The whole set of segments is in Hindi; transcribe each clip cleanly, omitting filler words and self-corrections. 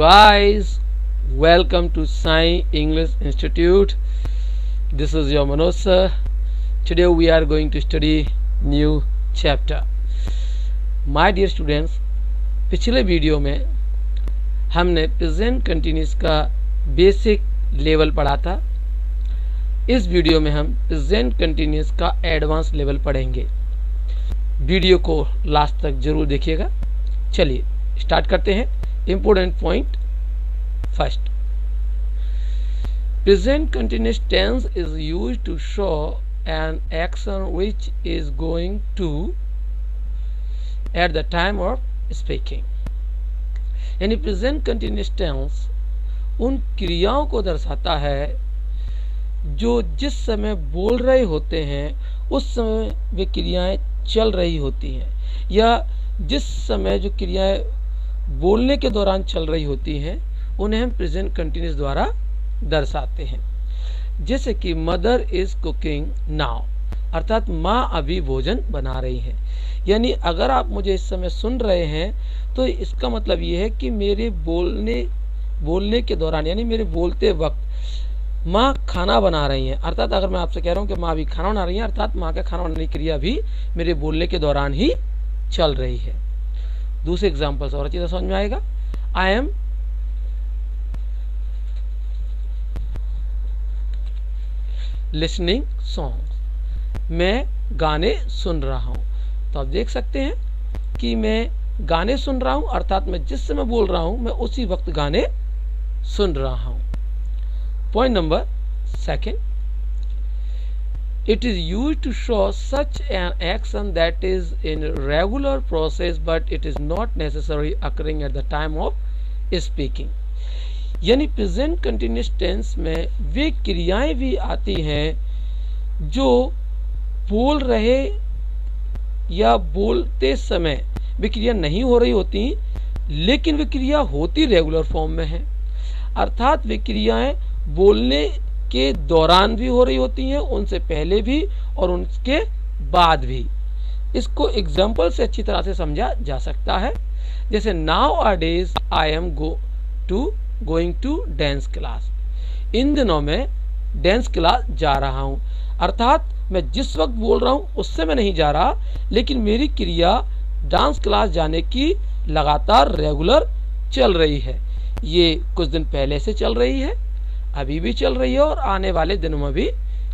guys, welcome to Sai English Institute. This is your Manoj sir. Today we are going to study new chapter. My dear students, पिछले वीडियो में हमने प्रेजेंट कंटिन्यूस का बेसिक लेवल पढ़ा था. इस वीडियो में हम प्रेजेंट कंटिन्यूस का एडवांस लेवल पढ़ेंगे. वीडियो को लास्ट तक जरूर देखिएगा. चलिए स्टार्ट करते हैं. Important point first, present continuous tense is used to show an action which is going to at the time of speaking. यानी प्रेजेंट कंटिन्यूस टेंस उन क्रियाओं को दर्शाता है जो जिस समय बोल रहे होते हैं उस समय वे क्रियाएं चल रही होती हैं, या जिस समय जो क्रियाएं बोलने के दौरान चल रही होती हैं उन्हें हम प्रेजेंट कंटिन्यूस द्वारा दर्शाते हैं. जैसे कि मदर इज कुकिंग नाउ, अर्थात माँ अभी भोजन बना रही है. यानी अगर आप मुझे इस समय सुन रहे हैं तो इसका मतलब ये है कि मेरे बोलने के दौरान, यानी मेरे बोलते वक्त माँ खाना बना रही हैं. अर्थात अगर मैं आपसे कह रहा हूँ कि माँ अभी खाना बना रही है, अर्थात माँ का खाना बनाने की क्रिया भी मेरे बोलने के दौरान ही चल रही है. दूसरे एग्जाम्पल से और अच्छी तरह समझ में आएगा. आई एम लिसनिंग सॉन्ग्स, मैं गाने सुन रहा हूँ. तो आप देख सकते हैं कि मैं गाने सुन रहा हूँ, अर्थात मैं जिस समय बोल रहा हूँ मैं उसी वक्त गाने सुन रहा हूँ. Point number second, it is used to show such an action that is in regular process but it is not necessarily occurring at the time of speaking. यानी प्रेजेंट कंटिन्यूस टेंस में वे क्रियाएं भी आती हैं जो बोल रहे या बोलते समय वे क्रिया नहीं हो रही होती, लेकिन वे क्रिया होती रेगुलर फॉर्म में है. अर्थात वे क्रियाएं बोलने के दौरान भी हो रही होती हैं, उनसे पहले भी और उनके बाद भी. इसको एग्जाम्पल से अच्छी तरह से समझा जा सकता है. जैसे nowadays I am going to dance class, इन दिनों मैं डांस क्लास जा रहा हूँ. अर्थात मैं जिस वक्त बोल रहा हूँ उससे मैं नहीं जा रहा, लेकिन मेरी क्रिया डांस क्लास जाने की लगातार रेगुलर चल रही है. ये कुछ दिन पहले से चल रही है, अभी भी चल रही है और आने वाले दिनों में भी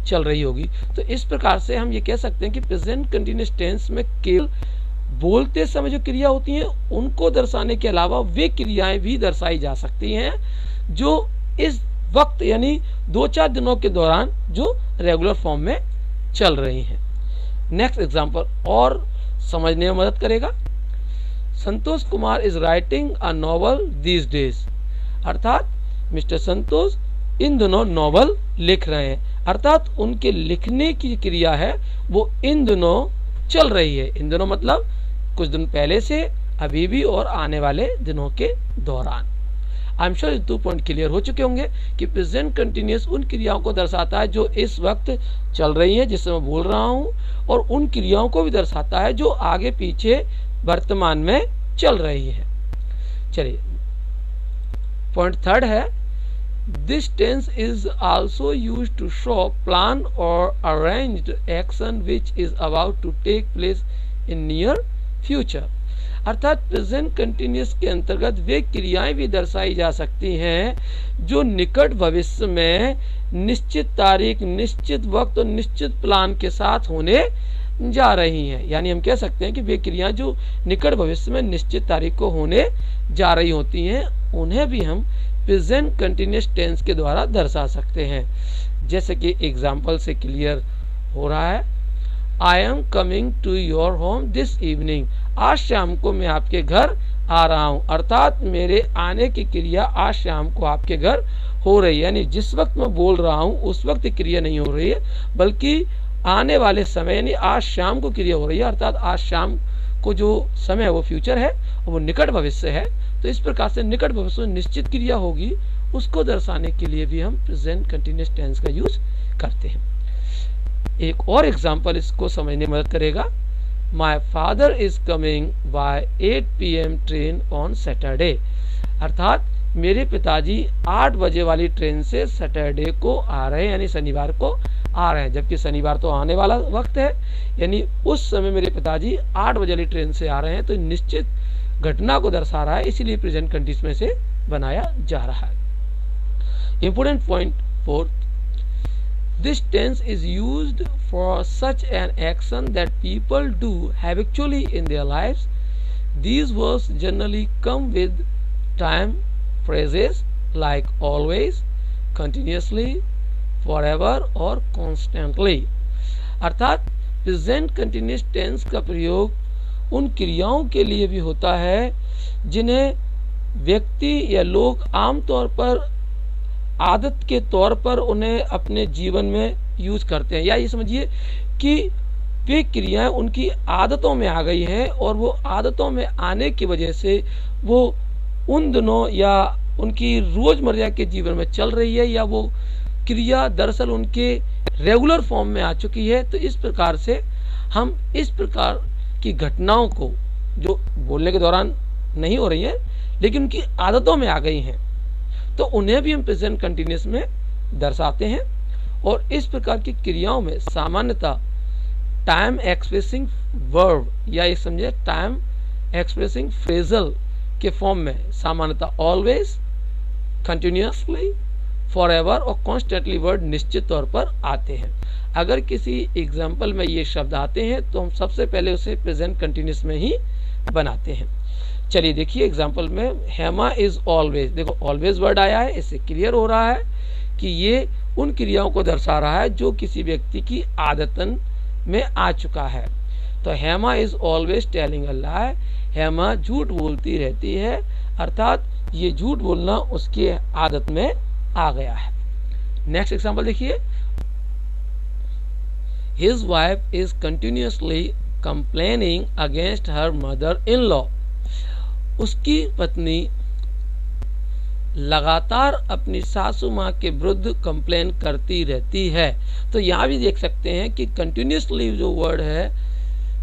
चल रही होगी. तो इस प्रकार से हम ये कह सकते हैं कि प्रेजेंट कंटिन्यूअस टेंस में केवल बोलते समय जो क्रिया होती हैं उनको दर्शाने के अलावा वे क्रियाएं भी दर्शाई जा सकती हैं जो इस वक्त यानी 2-4 दिनों के दौरान जो रेगुलर फॉर्म में चल रही हैं. नेक्स्ट एग्जाम्पल और समझने में मदद करेगा. Santosh Kumar is writing a novel these days, अर्थात मिस्टर संतोष इन दोनों नॉवल लिख रहे हैं. अर्थात उनके लिखने की क्रिया है वो इन दिनों चल रही है. इन दिनों मतलब कुछ दिन पहले से, अभी भी और आने वाले दिनों के दौरान. I am sure 2 point clear हो चुके होंगे कि प्रेजेंट कंटिन्यूअस उन क्रियाओं को दर्शाता है जो इस वक्त चल रही है जिससे मैं बोल रहा हूँ, और उन क्रियाओं को भी दर्शाता है जो आगे पीछे वर्तमान में चल रही है. चलिए पॉइंट थर्ड है, this tense is also used to show plan or arranged action which is about to take place in near future. अर्थात प्रेजेंट कंटिन्यूअस के अंतर्गत वे क्रियाएं भी दर्शाई जा सकती हैं जो निकट भविष्य में निश्चित तारीख, निश्चित वक्त और निश्चित प्लान के साथ होने जा रही हैं. यानी हम कह सकते हैं कि वे क्रियाएं जो निकट भविष्य में निश्चित तारीख को होने जा रही होती हैं उन्हें भी हम प्रेजेंट कंटिन्यूअस टेंस के द्वारा दर्शा सकते हैं. जैसे कि एग्जाम्पल से क्लियर हो रहा है, I am coming to your home this evening, आज शाम को मैं आपके घर आ रहा हूँ. अर्थात मेरे आने की क्रिया आज शाम को आपके घर हो रही है. यानी जिस वक्त मैं बोल रहा हूँ उस वक्त क्रिया नहीं हो रही है, बल्कि आने वाले समय यानी आज शाम को क्रिया हो रही है. अर्थात आज शाम को जो समय है वो फ्यूचर है और वो निकट भविष्य है. तो इस प्रकार से निकट भविष्य में निश्चित क्रिया होगी, उसको दर्शाने के लिए भी हम प्रेजेंट कंटिन्यूअस टेंस का यूज करते हैं. एक और एग्जांपल इसको समझने में मदद करेगा. My father is coming by 8 PM train on Saturday, अर्थात मेरे पिताजी 8 बजे वाली ट्रेन से सैटरडे को आ रहे हैं, यानी शनिवार को आ रहे हैं, जबकि शनिवार तो आने वाला वक्त है, यानी उस समय मेरे पिताजी 8 बजे वाली ट्रेन से आ रहे हैं। तो निश्चित घटना को दर्शा रहा है, इसीलिए प्रेजेंट कंटीन्यूअस में से बनाया जा रहा है। Important point 4, this tense is used for such an action that people do habitually in their lives. These verbs generally come with time phrases like always, continuously, forever or constantly. अर्थात प्रेजेंट कंटिन्यूअस टेंस का प्रयोग उन क्रियाओं के लिए भी होता है जिन्हें व्यक्ति या लोग आमतौर पर आदत के तौर पर उन्हें अपने जीवन में यूज करते हैं, या ये समझिए कि वे क्रियाएं उनकी आदतों में आ गई हैं और वो आदतों में आने की वजह से वो उन दिनों या उनकी रोजमर्रा के जीवन में चल रही है, या वो क्रिया दरअसल उनके रेगुलर फॉर्म में आ चुकी है। तो इस प्रकार से हम इस प्रकार की घटनाओं को जो बोलने के दौरान नहीं हो रही है लेकिन उनकी आदतों में आ गई हैं, तो उन्हें भी हम प्रेजेंट कंटिन्यूअस में दर्शाते हैं। और इस प्रकार की क्रियाओं में सामान्यतः टाइम एक्सप्रेसिंग वर्ब या ये समझे टाइम एक्सप्रेसिंग फ्रेजल के फॉर्म में सामान्यतः ऑलवेज, कंटिन्यूअसली, फॉरएवर और कॉन्स्टेंटली वर्ड निश्चित तौर पर आते हैं। अगर किसी एग्जाम्पल में ये शब्द आते हैं तो हम सबसे पहले उसे प्रेजेंट कंटिन्यूअस में ही बनाते हैं। चलिए देखिए एग्जाम्पल में हेमा इज ऑलवेज, देखो ऑलवेज वर्ड आया है, इससे क्लियर हो रहा है कि ये उन क्रियाओं को दर्शा रहा है जो किसी व्यक्ति की आदतन में आ चुका है। तो Hema is always telling a lie, Hema झूठ बोलती रहती है, अर्थात ये झूठ बोलना उसकी आदत में आ गया है। नेक्स्ट एग्जाम्पल देखिए, his wife is continuously complaining against her mother in law, उसकी पत्नी लगातार अपनी सासू माँ के विरुद्ध कंप्लेन करती रहती है। तो यहाँ भी देख सकते हैं कि कंटिन्यूअसली जो वर्ड है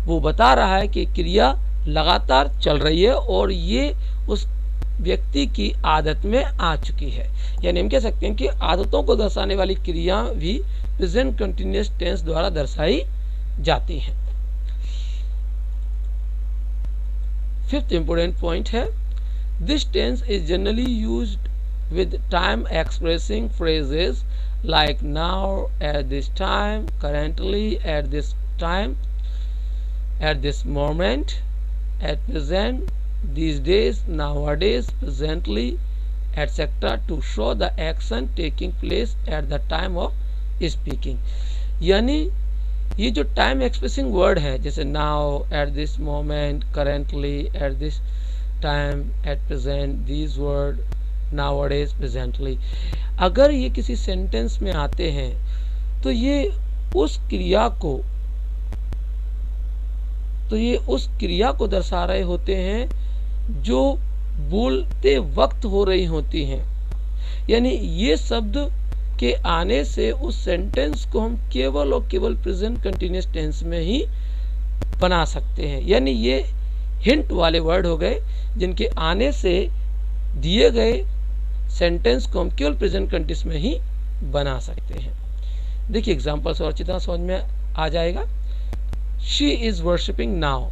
वो बता रहा है कि क्रिया लगातार चल रही है और ये उस व्यक्ति की आदत में आ चुकी है। यानी हम कह सकते हैं कि आदतों को दर्शाने वाली क्रिया भी प्रेजेंट कंटिन्यूअस टेंस द्वारा दर्शाई जाती हैं। फिफ्थ इंपोर्टेंट पॉइंट है, this tense is generally used with time expressing phrases like now, at this time, currently, at this time, at this moment, at present, these days, nowadays, presently, etc. to show the action taking place at the time of speaking. यानी ये जो टाइम एक्सप्रेसिंग वर्ड है जैसे now, at this moment, currently, at this time, at present, these word, nowadays, presently, अगर ये किसी सेंटेंस में आते हैं तो ये उस क्रिया को दर्शा रहे होते हैं जो बोलते वक्त हो रही होती हैं। यानी ये शब्द के आने से उस सेंटेंस को हम केवल और केवल प्रेजेंट कंटिन्यूअस टेंस में ही बना सकते हैं। यानी ये हिंट वाले वर्ड हो गए जिनके आने से दिए गए सेंटेंस को हम केवल प्रेजेंट कंटिन्यूअस में ही बना सकते हैं। देखिए एग्जांपल से और अच्छी तरह समझ में आ जाएगा। शी इज वर्शिपिंग नाउ,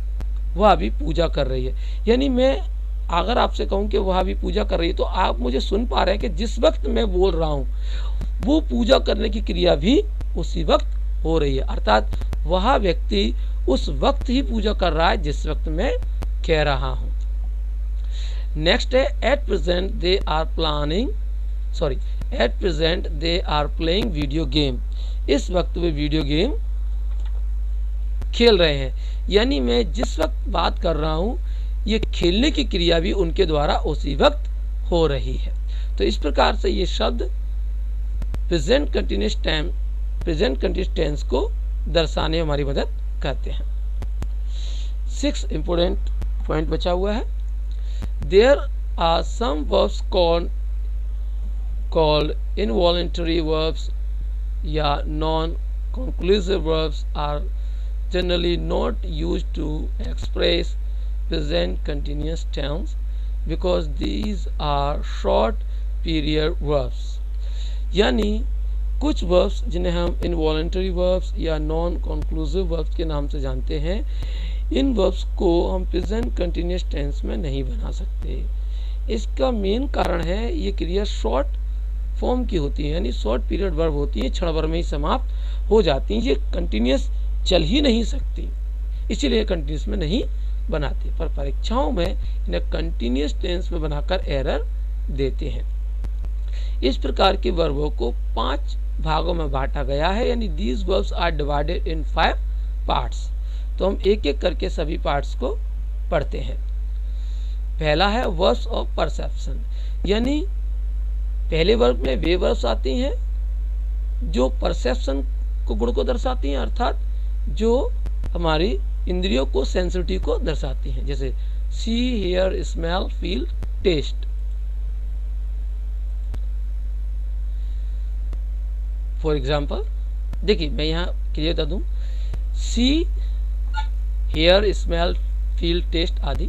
वह अभी पूजा कर रही है। यानी मैं अगर आपसे कहूं कि वह अभी पूजा कर रही है तो आप मुझे सुन पा रहे हैं कि जिस वक्त मैं बोल रहा हूं वो पूजा करने की क्रिया भी उसी वक्त हो रही है, अर्थात वह व्यक्ति उस वक्त ही पूजा कर रहा है जिस वक्त मैं कह रहा हूं। नेक्स्ट है at present they are playing video game, इस वक्त वे वीडियो गेम खेल रहे हैं। यानी मैं जिस वक्त बात कर रहा हूं ये खेलने की क्रिया भी उनके द्वारा उसी वक्त हो रही है। तो इस प्रकार से ये शब्द प्रेजेंट कंटिन्यूअस टेंस को दर्शाने में हमारी मदद करते हैं। 6 इंपोर्टेंट पॉइंट बचा हुआ है। There are some verbs called involuntary verbs या non conclusive verbs are generally not used to express present continuous tense. Because these are short period verbs. यानी कुछ वर्ब्स जिन्हें हम इनवॉलंटरी वर्ब्स या नॉन कंक्लूसिव वर्ब्स के नाम से जानते हैं, इन वर्ब्स को हम प्रेजेंट कंटिन्यूअस टेंस में नहीं बना सकते। इसका मेन कारण है ये क्रिया शॉर्ट फॉर्म की होती है, यानी शॉर्ट पीरियड वर्ब होती है, क्षण भर में ही समाप्त हो जाती हैं, ये कंटिन्यूअस चल ही नहीं सकती, इसीलिए कंटिन्यूअस में नहीं बनाते। पर परीक्षाओं में इन्हें कंटिन्यूअस टेंस में बनाकर एरर देते हैं। इस प्रकार के वर्बों को 5 भागों में बांटा गया है, यानी these verbs are divided in 5 parts. तो हम एक एक करके सभी पार्ट्स को पढ़ते हैं। पहला है वर्ब्स ऑफ परसेप्शन, यानी पहले वर्ब में वे वर्ब्स आती हैं जो परसेप्शन को गुण को दर्शाती हैं, अर्थात जो हमारी इंद्रियों को, सेंसिटिविटी को दर्शाती हैं, जैसे see, hear, smell, feel, taste. For example देखिए मैं यहाँ क्लियर बता दूं, see, hear, smell, feel, taste आदि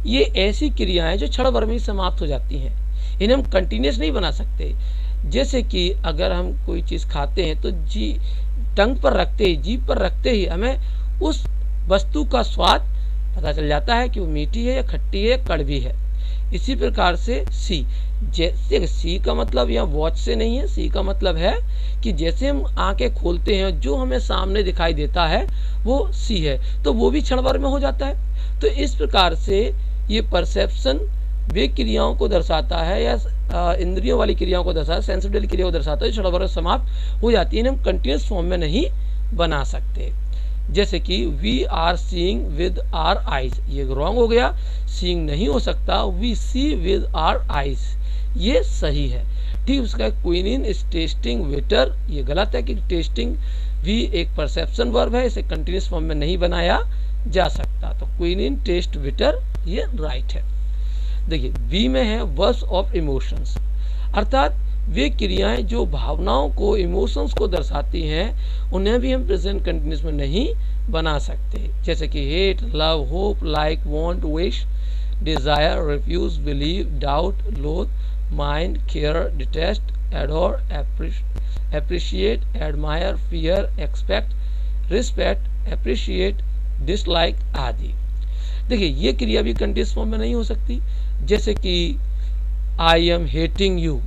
ये ऐसी क्रियाएं जो क्षण भर में ही समाप्त हो जाती हैं, इन्हें हम कंटिन्यूस नहीं बना सकते। जैसे कि अगर हम कोई चीज़ खाते हैं तो टंग पर रखते ही, जीभ पर रखते ही हमें उस वस्तु का स्वाद पता चल जाता है कि वो मीठी है या खट्टी है या कड़वी है। इसी प्रकार से सी, जैसे सी का मतलब यहाँ वॉच से नहीं है, सी का मतलब है कि जैसे हम आंखें खोलते हैं जो हमें सामने दिखाई देता है वो सी है, तो वो भी क्षण भर में हो जाता है। तो इस प्रकार से ये परसेप्शन वे क्रियाओं को दर्शाता है या इंद्रियों वाली क्रियाओं को दर्शाता है, सेंसिटिव क्रियाओं को दर्शाता है, क्षण भर में समाप्त हो जाती है, हम कंटिन्यूस फॉर्म में नहीं बना सकते। जैसे कि we are seeing with our eyes, ये रॉन्ग हो गया, सीइंग नहीं हो सकता, we see with our eyes, ये सही है। ठीक, उसका क्विनिन इज टेस्टिंग वेटर, ये गलत है कि टेस्टिंग भी एक परसेप्शन वर्ब है, इसे कंटिन्यूस फॉर्म में नहीं बनाया जा सकता। तो क्विनिन टेस्ट वेटर ये राइट है। देखिए बी में है वर्ब्स ऑफ इमोशंस, अर्थात वे क्रियाएं जो भावनाओं को, इमोशंस को दर्शाती हैं, उन्हें भी हम प्रेजेंट कंटिन्यूस में नहीं बना सकते। जैसे कि hate, love, hope, like, want, wish, desire, refuse, believe, doubt, loathe, mind, care, detest, adore, appreciate, admire, fear, expect, respect, appreciate, dislike आदि। देखिए ये क्रिया भी कंटिन्यूस फॉर्म में नहीं हो सकती। जैसे कि आई एम हेटिंग यू,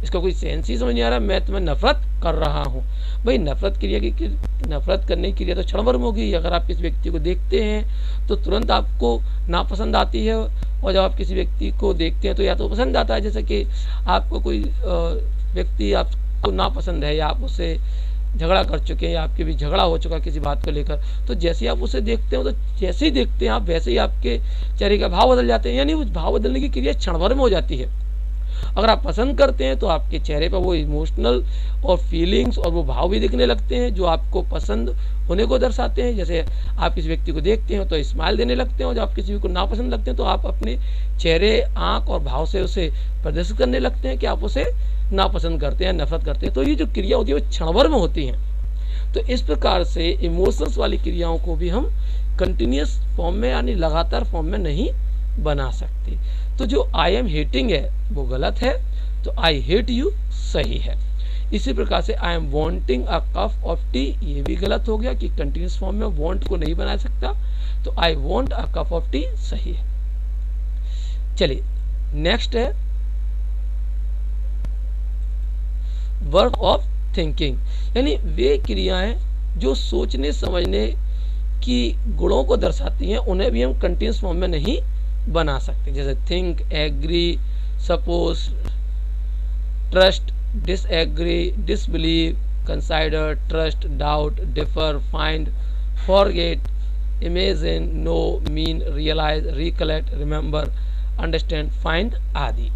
इसका कोई सेंस ही समझ नहीं आ रहा, मैं तुम्हें नफरत कर रहा हूँ। भाई नफरत क्रिया की, नफरत करने की क्रिया तो क्षण भर में होगी। अगर आप किसी व्यक्ति को देखते हैं तो तुरंत आपको नापसंद आती है, और जब आप किसी व्यक्ति को देखते हैं तो या तो पसंद आता है। जैसे कि आपको कोई व्यक्ति आपको नापसंद है या आप उससे झगड़ा कर चुके हैं या आपके बीच झगड़ा हो चुका किसी बात को लेकर, तो जैसे ही आप उसे देखते हो तो जैसे ही देखते हैं आप वैसे ही आपके चेहरे का भाव बदल जाते हैं, यानी उस भाव बदलने की क्रिया क्षण भर में हो जाती है। अगर आप पसंद करते हैं तो आपके चेहरे पर वो इमोशनल और फीलिंग्स और वो भाव भी दिखने लगते हैं जो आपको पसंद होने को दर्शाते हैं। जैसे आप किसी व्यक्ति को देखते हैं तो स्माइल देने लगते हैं, और जब आप किसी को नापसंद लगते हैं तो आप अपने चेहरे, आंख और भाव से उसे प्रदर्शित करने लगते हैं कि आप उसे नापसंद करते हैं, नफरत करते हैं। तो ये जो क्रिया होती है वो क्षण भर में होती हैं। तो इस प्रकार से इमोशंस वाली क्रियाओं को भी हम कंटिन्यूअस फॉर्म में यानी लगातार फॉर्म में नहीं बना सकते। तो जो आई एम हेटिंग है वो गलत है, तो आई हेट यू सही है। इसी प्रकार से I am wanting a cup of T, ये भी गलत हो गया कि कंटिन्यूअस फॉर्म में वांट को नहीं बना सकता, तो I want a cup of T सही है। चलिए नेक्स्ट है वर्ब ऑफ थिंकिंग, यानी वे क्रियाएं जो सोचने समझने की गुणों को दर्शाती हैं, उन्हें भी हम कंटिन्यूअस फॉर्म में नहीं बना सकते। जैसे think, agree, suppose, trust, disagree, disbelieve, consider, trust, doubt, differ, find, forget, imagine, know, mean, realise, recollect, remember, understand, find आदि।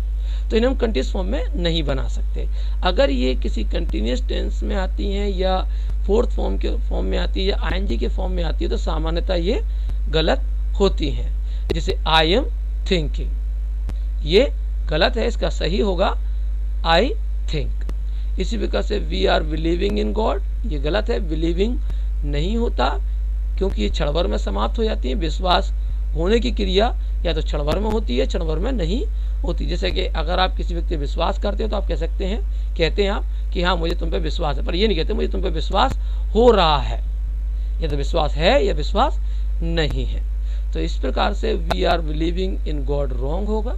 तो इन्हें हम कंटिन्यूअस फॉर्म में नहीं बना सकते। अगर ये किसी कंटिन्यूअस टेंस में आती हैं या फोर्थ फॉर्म के फॉर्म में आती है या आईएनजी के फॉर्म में आती है तो सामान्यतः ये गलत होती हैं। जैसे आई एम थिंकिंग, ये गलत है, इसका सही होगा आई थिंक। इसी प्रकार से we are believing in God, ये गलत है, बिलीविंग नहीं होता क्योंकि ये क्षण भर में समाप्त हो जाती है, विश्वास होने की क्रिया या तो क्षण भर में होती है, क्षण भर में नहीं होती। जैसे कि अगर आप किसी व्यक्ति पे विश्वास करते हो तो आप कह सकते हैं, कहते हैं आप कि हाँ मुझे तुम पे विश्वास है, पर ये नहीं कहते मुझे तुम पे विश्वास हो रहा है। या तो विश्वास है या विश्वास नहीं है। तो इस प्रकार से we are believing in God wrong होगा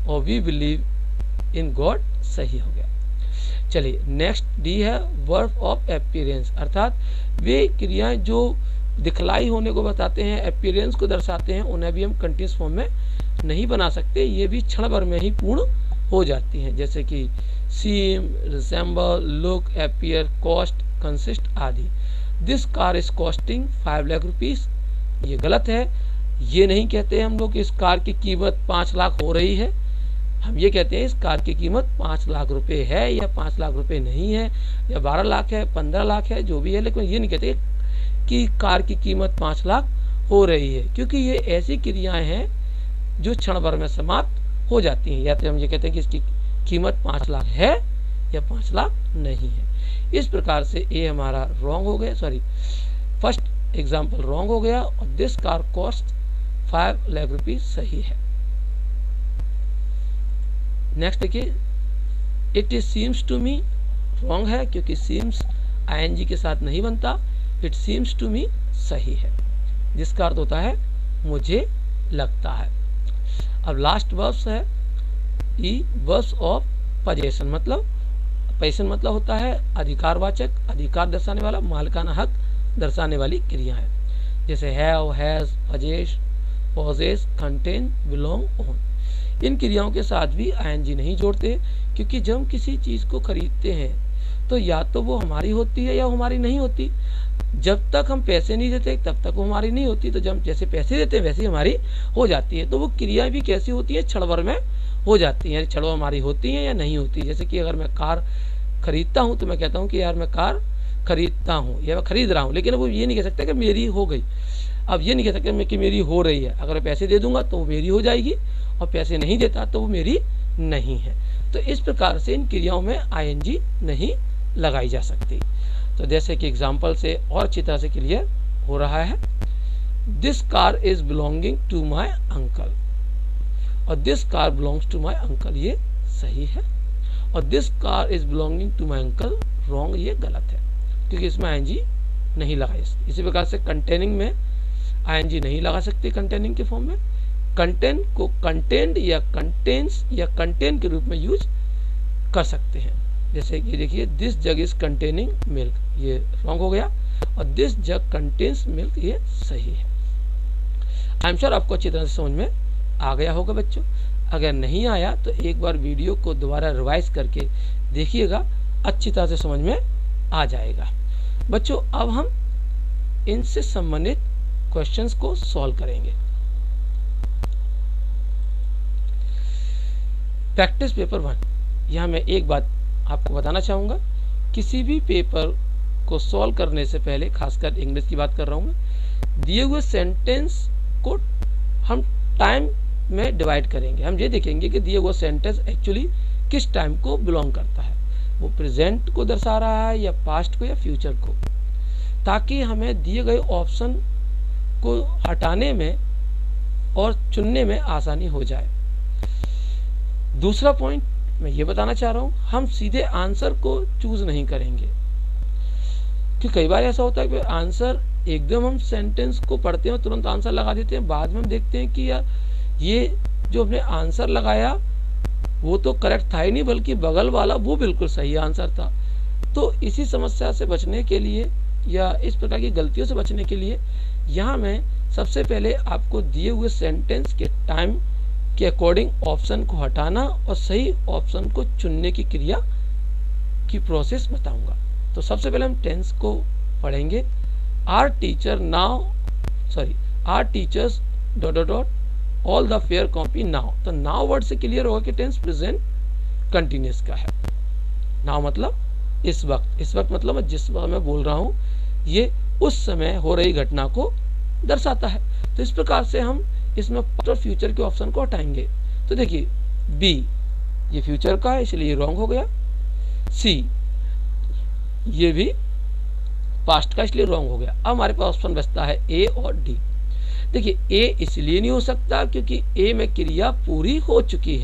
और वी बिलीव इन गॉड सही हो गया। चलिए नेक्स्ट डी है वर्ब ऑफ अपीयरेंस, अर्थात वे क्रियाएं जो दिखलाई होने को बताते हैं, अपीयरेंस को दर्शाते हैं, उन्हें भी हम कंटिन्यूअस फॉर्म में नहीं बना सकते, ये भी क्षण भर में ही पूर्ण हो जाती हैं। जैसे कि seem, resemble, look, appear, cost, consist आदि। This car is costing 5 lakh rupees, ये गलत है। ये नहीं कहते हम लोग कि इस कार की कीमत 5 लाख हो रही है, हम ये कहते हैं इस कार की कीमत 5 लाख रुपए है या 5 लाख रुपए नहीं है या 12 लाख है, 15 लाख है, जो भी है, लेकिन ये नहीं कहते कि कार की कीमत 5 लाख हो रही है, क्योंकि ये ऐसी क्रियाएं हैं जो क्षण भर में समाप्त हो जाती हैं। या तो हम ये कहते हैं कि इसकी कीमत 5 लाख है या 5 लाख नहीं है। इस प्रकार से ये हमारा रॉन्ग हो गया, सॉरी फर्स्ट एग्जाम्पल रॉन्ग हो गया और this car cost 5 lakh rupees सही है। नेक्स्ट देखिए, it is seems to me, wrong है क्योंकि सीम्स आईएनजी के साथ नहीं बनता। इट सीम्स टू मी सही है, जिसका अर्थ होता है मुझे लगता है। अब लास्ट वर्ब्स है ई, वर्ब्स ऑफ पजेशन, मतलब पोजीशन मतलब होता है अधिकारवाचक, अधिकार दर्शाने वाला, मालिकाना हक दर्शाने वाली क्रिया है। जैसे have, has, possess, possess, contain, belong, own. इन क्रियाओं के साथ भी आईएनजी नहीं जोड़ते, क्योंकि जब हम किसी चीज को खरीदते हैं तो या तो वो हमारी होती है या हमारी नहीं होती। जब तक हम पैसे नहीं देते तब तक वो हमारी नहीं होती, तो जब जैसे पैसे देते हैं वैसे ही हमारी हो जाती है। तो वो क्रियाएं भी कैसी होती है, क्षण भर में हो जाती हैं, क्षण भर हमारी होती हैं या नहीं होती। जैसे कि अगर मैं कार खरीदता हूँ तो मैं कहता हूँ कि यार मैं कार खरीदता हूँ या मैं खरीद रहा हूँ, लेकिन वो ये नहीं कह सकता कि मेरी हो गई। अब ये नहीं कह सकते कि मेरी हो रही है, अगर मैं पैसे दे दूंगा तो वो मेरी हो जाएगी और पैसे नहीं देता तो वो मेरी नहीं है। तो इस प्रकार से इन क्रियाओं में आईएनजी नहीं लगाई जा सकती। तो जैसे कि एग्जाम्पल से और अच्छी तरह से क्लियर हो रहा है, this car is belonging to my uncle और this car belongs to my uncle, ये सही है। और this car is belonging to my uncle wrong, ये गलत है, क्योंकि इसमें आईएनजी नहीं लगाई। इसी प्रकार से कंटेनिंग में आईएनजी नहीं लगा सकते, कंटेनिंग के फॉर्म में। कंटेंट को कंटेंट या कंटेंस या कंटेन के रूप में यूज कर सकते हैं। जैसे कि देखिए, this jug is containing milk, ये रॉन्ग हो गया, और दिस जग कंटेन्स मिल्क, ये सही है। आई एम श्योर आपको अच्छी तरह से समझ में आ गया होगा बच्चों। अगर नहीं आया तो एक बार वीडियो को दोबारा रिवाइज करके देखिएगा, अच्छी तरह से समझ में आ जाएगा। बच्चों अब हम इनसे संबंधित क्वेश्चंस को सॉल्व करेंगे। प्रैक्टिस पेपर 1, यहाँ मैं एक बात आपको बताना चाहूँगा, किसी भी पेपर को सॉल्व करने से पहले, खासकर इंग्लिश की बात कर रहा हूँ मैं, दिए हुए सेंटेंस को हम टाइम में डिवाइड करेंगे। हम ये देखेंगे कि दिए हुआ सेंटेंस एक्चुअली किस टाइम को बिलोंग करता है, वो प्रेजेंट को दर्शा रहा है या पास्ट को या फ्यूचर को, ताकि हमें दिए गए ऑप्शन को हटाने में और चुनने में आसानी हो जाए। दूसरा पॉइंट मैं ये बताना चाह रहा हूँ, हम सीधे आंसर को चूज नहीं करेंगे, कि कई बार ऐसा होता है कि आंसर एकदम हम सेंटेंस को पढ़ते हैं तुरंत आंसर लगा देते हैं, बाद में हम देखते हैं कि यार ये जो हमने आंसर लगाया वो तो करेक्ट था ही नहीं, बल्कि बगल वाला वो बिल्कुल सही आंसर था। तो इसी समस्या से बचने के लिए या इस प्रकार की गलतियों से बचने के लिए यहाँ मैं सबसे पहले आपको दिए हुए सेंटेंस के टाइम के अकॉर्डिंग ऑप्शन को हटाना और सही ऑप्शन को चुनने की क्रिया की प्रोसेस बताऊंगा। तो सबसे पहले हम टेंस को पढ़ेंगे। Our teachers ... all the fair copy now. तो नाउ वर्ड से क्लियर होगा कि टेंस प्रेजेंट कंटिन्यूअस का है। नाउ मतलब इस वक्त, इस वक्त मतलब जिस वक्त मैं बोल रहा हूँ ये उस समय हो रही घटना को दर्शाता है। तो इस प्रकार से हम इसमें पास्ट और फ्यूचर के ऑप्शन को हटाएंगे। तो देखिए बी ये फ्यूचर का है इसलिए रॉन्ग हो गया, सी ये भी पास्ट का इसलिए रॉन्ग हो गया। अब हमारे पास ऑप्शन बचता है ए और डी। देखिए ए इसलिए नहीं हो सकता क्योंकि ए में क्रिया पूरी हो चुकी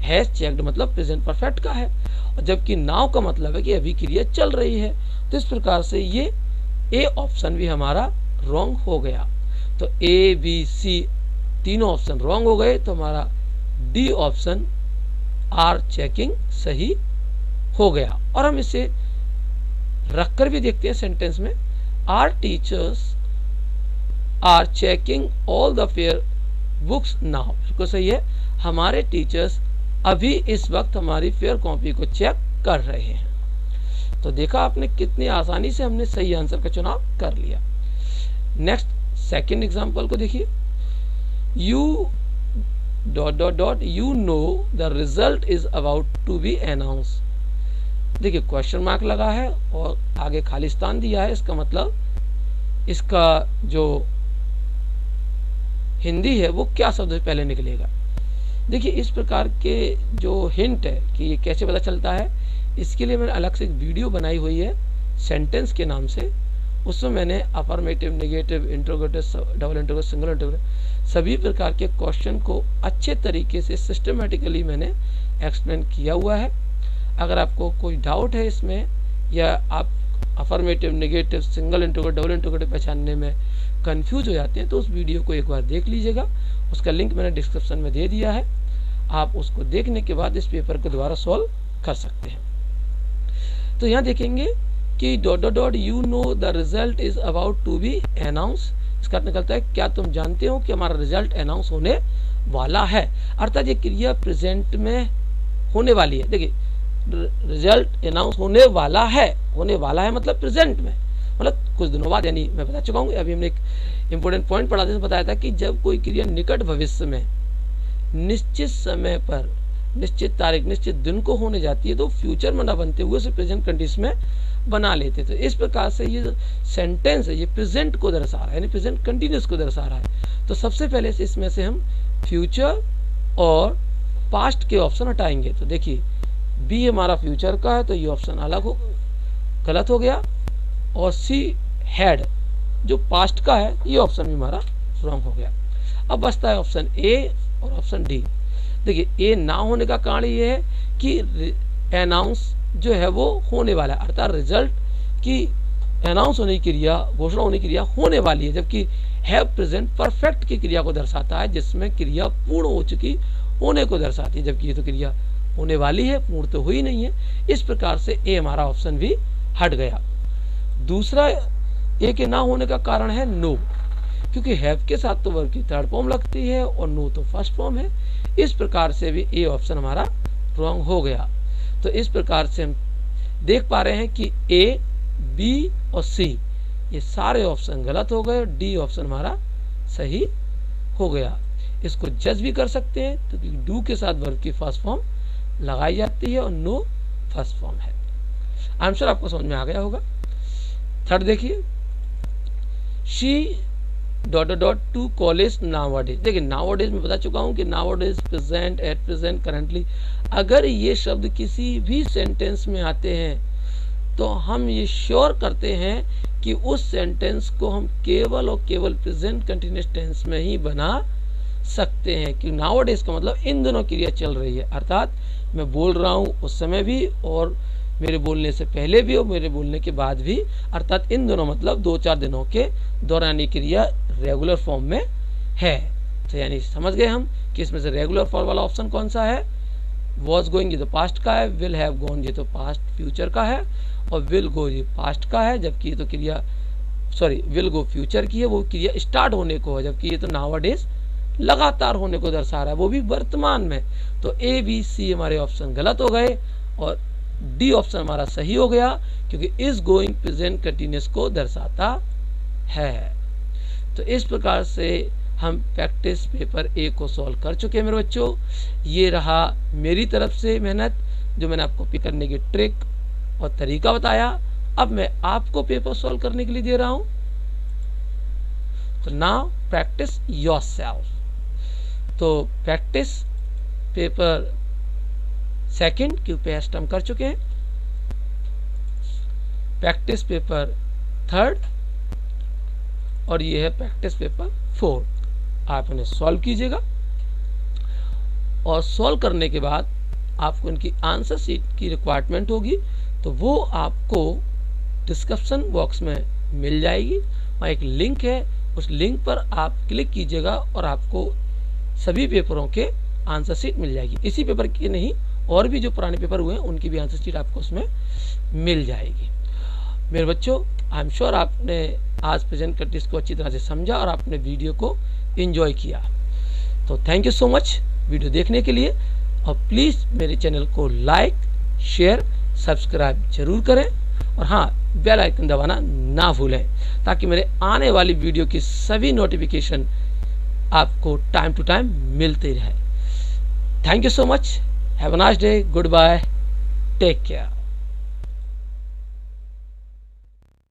हैज चेक्ड मतलब प्रेजेंट परफेक्ट का है, और जबकि नाउ का मतलब है कि अभी क्रिया चल रही है। तो इस प्रकार से ये ए ऑप्शन भी हमारा रॉन्ग हो गया। तो ए बी सी तीनों ऑप्शन रॉन्ग हो गए, तो हमारा डी ऑप्शन आर चेकिंग सही हो गया। और हम इसे रखकर भी देखते हैं सेंटेंस में, our teachers are checking all the fair books now. बिल्कुल सही है, हमारे टीचर्स अभी इस वक्त हमारी फेयर कॉपी को चेक कर रहे हैं। तो देखा आपने कितनी आसानी से हमने सही आंसर का चुनाव कर लिया। नेक्स्ट सेकंड एग्जांपल को देखिए, you dot dot dot you know the result is about to be announce. देखिए क्वेश्चन मार्क लगा है और आगे खालिस्तान दिया है, इसका मतलब इसका जो हिंदी है वो क्या शब्द पहले निकलेगा। देखिए इस प्रकार के जो हिंट है कि ये कैसे पता चलता है, इसके लिए मैंने अलग से एक वीडियो बनाई हुई है सेंटेंस के नाम से। उसमें मैंने affirmative, negative, interrogative, double interrogative, single interrogative सभी प्रकार के क्वेश्चन को अच्छे तरीके से सिस्टमेटिकली मैंने एक्सप्लेन किया हुआ है। अगर आपको कोई डाउट है इसमें, या आप affirmative, negative, single interrogative, double interrogative पहचानने में कंफ्यूज हो जाते हैं, तो उस वीडियो को एक बार देख लीजिएगा। उसका लिंक मैंने डिस्क्रिप्शन में दे दिया है, आप उसको देखने के बाद इस पेपर को दोबारा सॉल्व कर सकते हैं। तो यहाँ देखेंगे कि dot dot dot you know the result is about to be announce. इसका अर्थ निकलता है क्या तुम जानते हो कि हमारा रिजल्ट अनाउंस होने वाला है, अर्थात ये क्रिया प्रेजेंट में होने वाली है। देखिए रिजल्ट अनाउंस होने वाला है मतलब प्रेजेंट में, मतलब कुछ दिनों बाद, यानी मैं बता चुका हूँ। अभी हमने एक इंपॉर्टेंट पॉइंट पढ़ाते समय बताया था कि जब कोई क्रिया निकट भविष्य में निश्चित समय पर, निश्चित तारीख, निश्चित दिन को होने जाती है तो फ्यूचर में न बनते हुए उसे प्रेजेंट कंडीशन में बना लेते थे। इस प्रकार से ये सेंटेंस है, ये प्रेजेंट को दर्शा रहा है, यानी प्रेजेंट कंटिन्यूस को दर्शा रहा है। तो सबसे पहले से इसमें से हम फ्यूचर और पास्ट के ऑप्शन हटाएंगे। तो देखिए बी हमारा फ्यूचर का है, तो ये ऑप्शन अलग हो, गलत हो गया, और सी हैड जो पास्ट का है, ये ऑप्शन भी हमारा रॉन्ग हो गया। अब बचता है ऑप्शन ए और ऑप्शन डी। देखिए ए ना होने का कारण ये है कि अनाउंस जो है वो होने वाला है, अर्थात रिजल्ट की अनाउंस होने की क्रिया, घोषणा होने की क्रिया होने वाली है, जबकि हैव प्रेजेंट परफेक्ट की क्रिया को दर्शाता है, जिसमें क्रिया पूर्ण हो चुकी होने को दर्शाती है, जबकि ये तो क्रिया होने वाली है, पूर्ण तो हुई नहीं है। इस प्रकार से ए हमारा ऑप्शन भी हट गया। दूसरा ए के ना होने का कारण है नो, क्योंकि हैव के साथ तो वर्ब की थर्ड फॉर्म लगती है और नो तो फर्स्ट फॉर्म है। इस प्रकार से भी ए ऑप्शन हमारा रॉन्ग हो गया। तो इस प्रकार से हम देख पा रहे हैं कि ए, बी और सी ये सारे ऑप्शन गलत हो गए, डी ऑप्शन हमारा सही हो गया। इसको जज भी कर सकते हैं, तो डू के साथ वर्ब की फर्स्ट फॉर्म लगाई जाती है और नो फर्स्ट फॉर्म है। आंसर आपको समझ में आ गया होगा। थर्ड देखिए, she dot dot to college nowadays. देखिए नाउअडेज में बता चुका हूँ कि nowadays, present, at present, currently, अगर ये शब्द किसी भी सेंटेंस में आते हैं तो हम ये श्योर करते हैं कि उस सेंटेंस को हम केवल और केवल प्रेजेंट कंटिन्यूअस टेंस में ही बना सकते हैं, कि नाउअडेज का मतलब इन दोनों क्रिया चल रही है, अर्थात मैं बोल रहा हूँ उस समय भी और मेरे बोलने से पहले भी और मेरे बोलने के बाद भी, अर्थात इन दोनों मतलब 2-4 दिनों के दौरान ये क्रिया रेगुलर फॉर्म में है। तो यानी समझ गए हम कि इसमें से रेगुलर फॉर्म वाला ऑप्शन कौन सा है। वॉज गोइंग ये तो पास्ट का है, विल हैव गॉन ये तो पास्ट फ्यूचर का है, और विल गो ये पास्ट का है, जबकि ये तो क्रिया विल गो फ्यूचर की है, वो क्रिया स्टार्ट होने को है, जबकि ये तो नाउअडेज लगातार होने को दर्शा रहा है, वो भी वर्तमान में। तो ए, बी, सी हमारे ऑप्शन गलत हो गए और डी ऑप्शन हमारा सही हो गया, क्योंकि इज गोइंग प्रेजेंट कंटिन्यूअस को दर्शाता है। तो इस प्रकार से हम प्रैक्टिस पेपर ए को सॉल्व कर चुके हैं मेरे बच्चों। ये रहा मेरी तरफ से मेहनत, जो मैंने आपको कॉपी करने की ट्रिक और तरीका बताया। अब मैं आपको पेपर सॉल्व करने के लिए दे रहा हूं। तो नाउ प्रैक्टिस योरसेल्फ। तो प्रैक्टिस पेपर सेकंड की टेस्ट हम कर चुके हैं, प्रैक्टिस पेपर थर्ड, और ये है प्रैक्टिस पेपर 4। आप इन्हें सॉल्व कीजिएगा और सॉल्व करने के बाद आपको इनकी आंसर शीट की रिक्वायरमेंट होगी तो वो आपको डिस्क्रिप्शन बॉक्स में मिल जाएगी। वहाँ एक लिंक है, उस लिंक पर आप क्लिक कीजिएगा और आपको सभी पेपरों के आंसर शीट मिल जाएगी। इसी पेपर की नहीं, और भी जो पुराने पेपर हुए हैं उनकी भी आंसर शीट आपको उसमें मिल जाएगी। मेरे बच्चों, आई एम श्योर आपने आज प्रेजेंट कंट्रीज को अच्छी तरह से समझा और आपने वीडियो को एंजॉय किया। तो thank you so much video देखने के लिए, और प्लीज़ मेरे चैनल को लाइक, शेयर, सब्सक्राइब जरूर करें, और हाँ, बेल आइकन दबाना ना भूलें ताकि मेरे आने वाली वीडियो की सभी नोटिफिकेशन आपको टाइम टू टाइम मिलते रहे। Thank you so much, have a nice day, good bye, take care.